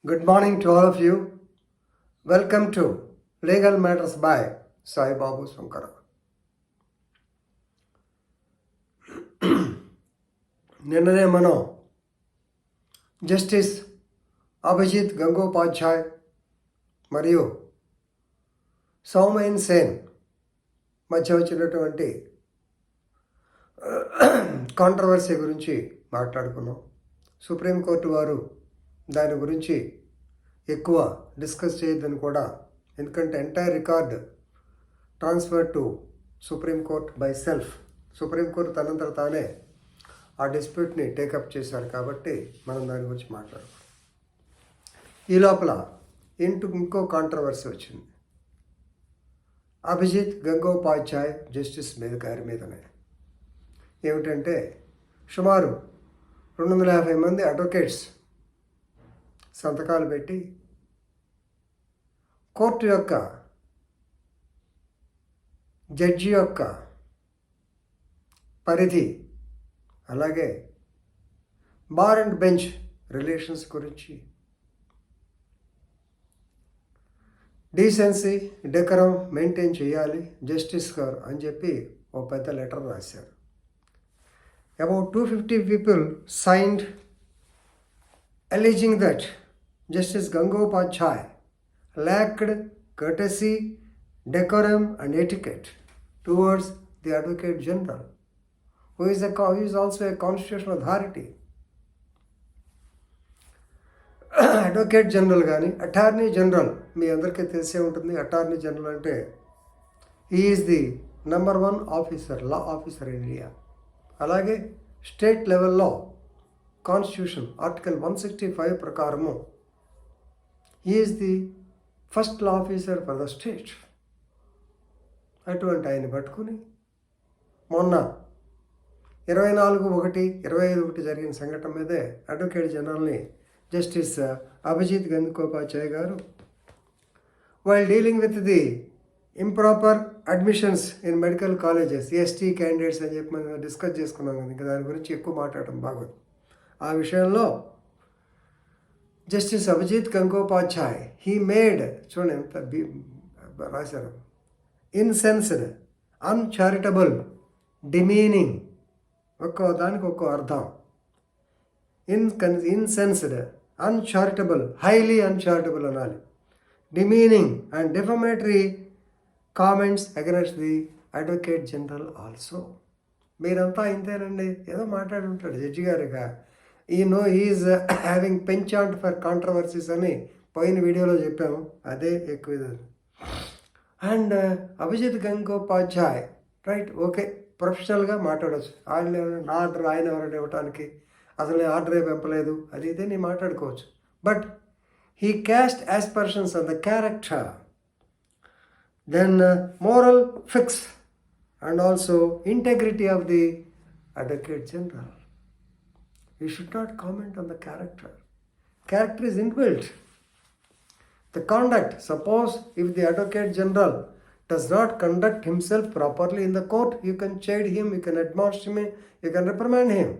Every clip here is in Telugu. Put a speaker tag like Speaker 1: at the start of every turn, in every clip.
Speaker 1: Good morning to all of you. Welcome to Legal Matters by Sai Babu Sankara. నిన్ననే మనం జస్టిస్ అభిజిత్ గంగోపాధ్యాయ్ మరియు సౌమైన్ సేన్ మధ్య వచ్చినటువంటి కాంట్రవర్సీ గురించి మాట్లాడుకున్నాం. సుప్రీంకోర్టు వారు దాని గురించి ఎక్కువ డిస్కస్ చేయొద్దని కూడా, ఎందుకంటే entire record transfer to supreme court by self. Supreme court తనంతట తానే ఆ డిస్ప్యూట్ని టేకప్ చేశారు కాబట్టి మనం దాని గురించి మాట్లాడుకున్నాం. ఈ లోపల ఇంకో కాంట్రవర్సీ వచ్చింది. అభిజిత్ గంగోపాధ్యాయ్ జస్టిస్ గారి మీదనే. ఏమిటంటే సుమారు 250 మంది అడ్వకేట్స్ సంతకాలు పెట్టి కోర్టు యొక్క జడ్జి యొక్క పరిధి, అలాగే బార్ అండ్ బెంచ్ రిలేషన్స్ గురించి, డీసెన్సీ డెకరం మెయింటైన్ చేయాలి జస్టిస్ గారు అని చెప్పి ఓ పెద్ద లెటర్ రాశారు. About 250 people signed alleging that Justice Gangopachai lacked courtesy, decorum and etiquette towards the Advocate General, who is also a constitutional authority. Advocate general కానీ అటార్నీ జనరల్ మీ అందరికీ తెలిసే ఉంటుంది. అటార్నీ జనరల్ అంటే he is the number 1 officer, law officer in India. అలాగే స్టేట్ లెవెల్లో కాన్స్టిట్యూషన్ ఆర్టికల్ 165 ప్రకారము he is the first law officer for the state. అటువంటి ఆయన పట్టుకుని మొన్న 24/1/25 జరిగిన సంఘటన మీదే అడ్వకేట్ జనరల్ని జస్టిస్ అభిజిత్ గంగోపాధ్యాయ్ గారు while dealing with the improper admissions in medical colleges, ST candidates అని చెప్పి మనం డిస్కస్ చేసుకున్నాం కదా, ఇంకా దాని గురించి ఎక్కువ మాట్లాడటం బాగోదు. ఆ విషయంలో justice Abhijit Gangopadhyay he made, చూడండి ఎంత రాశారు, ఇన్సెన్స్డ్, అన్చారిటబుల్, డిమీనింగ్, ఒక్కో దానికి ఒక్కో అర్థం. ఇన్సెన్స్డ్, అన్చారిటబుల్, హైలీ అన్చారిటబుల్ అనాలి, demeaning and defamatory comments against the advocate general also. మీరంతా ఇంతేనండి, ఏదో మాట్లాడి ఉంటాడు జడ్జి గారుగా. Is having penchant for controversies అని పోయిన వీడియోలో చెప్పాము, అదే ఎక్కువ ఇది. And Abhijit Gangopadhyay right, okay, ప్రొఫెషనల్గా మాట్లాడవచ్చు. నా ఆర్డర్ ఆయన ఎవరైనా ఇవ్వటానికి, అసలు ఆర్డర్ ఏ పెంపలేదు, అది ఇదే నేను మాట్లాడుకోవచ్చు. But he cast aspersions on the character, then moral fix and also integrity of the Advocate General. You should not comment on the character. Character is inbuilt. The conduct, suppose if the Advocate General does not conduct himself properly in the court, you can chide him, you can admonish him, you can reprimand him.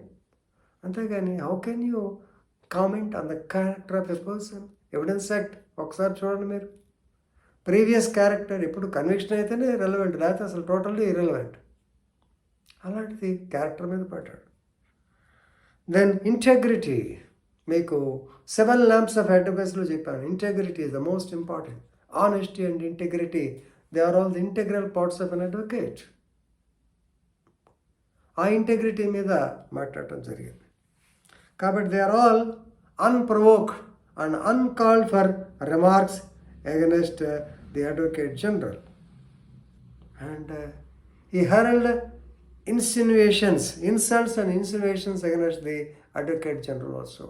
Speaker 1: అంతేగాని how can you comment on the character of a person? Evidence Act ఒకసారి చూడండి మీరు. ప్రీవియస్ క్యారెక్టర్ ఇప్పుడు కన్విక్షన్ అయితేనే రెలవెంట్, లేకపోతే అసలు టోటల్లీ ఇర్రెలవెంట్. అలాంటిది క్యారెక్టర్ మీద పడ్డాడు. దెన్ ఇంటెగ్రిటీ, మీకు 7 ల్యాంప్స్ ఆఫ్ అడ్వకేట్స్లో చెప్పాను, integrity is the most important. Honesty and integrity, they are all the integral parts of an advocate. ఆ ఇంటెగ్రిటీ మీద మాట్లాడటం జరిగింది. కాబట్టి they are all unprovoked and uncalled for remarks against the Advocate General, and he hurled insults and insinuations against the Advocate General also.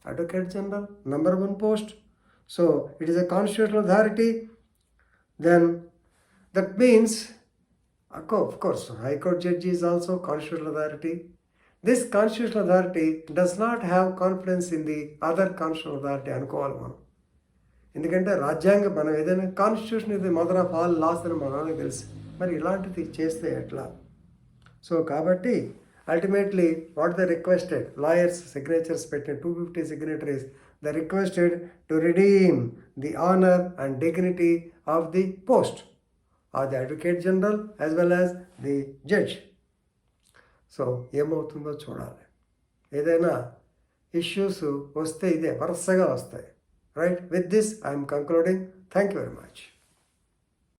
Speaker 1: Advocate General, number 1 post, so it is a constitutional authority. Then that means, of course, High Court judge is also constitutional authority. This constitutional authority does not have confidence in the other constitutional authority అనుకోవాలి మనం. ఎందుకంటే రాజ్యాంగం, మనం ఏదైనా కాన్స్టిట్యూషన్ ఇది మదర్ ఆఫ్ ఆల్ లాస్ అని మనకు తెలుసు. మరి ఇలాంటిది చేస్తే ఎట్లా? సో కాబట్టి Ultimately, what they requested, lawyers signatures పెట్టిన 250 signatories, they requested to redeem the honor and dignity of the post or the Advocate General as well as the judge. So ఏమవుతుందో చూడాలి. ఏదైనా ఇష్యూస్ వస్తే ఇదే వరుసగా వస్తాయి. Right, with this I'm concluding. Thank you very much.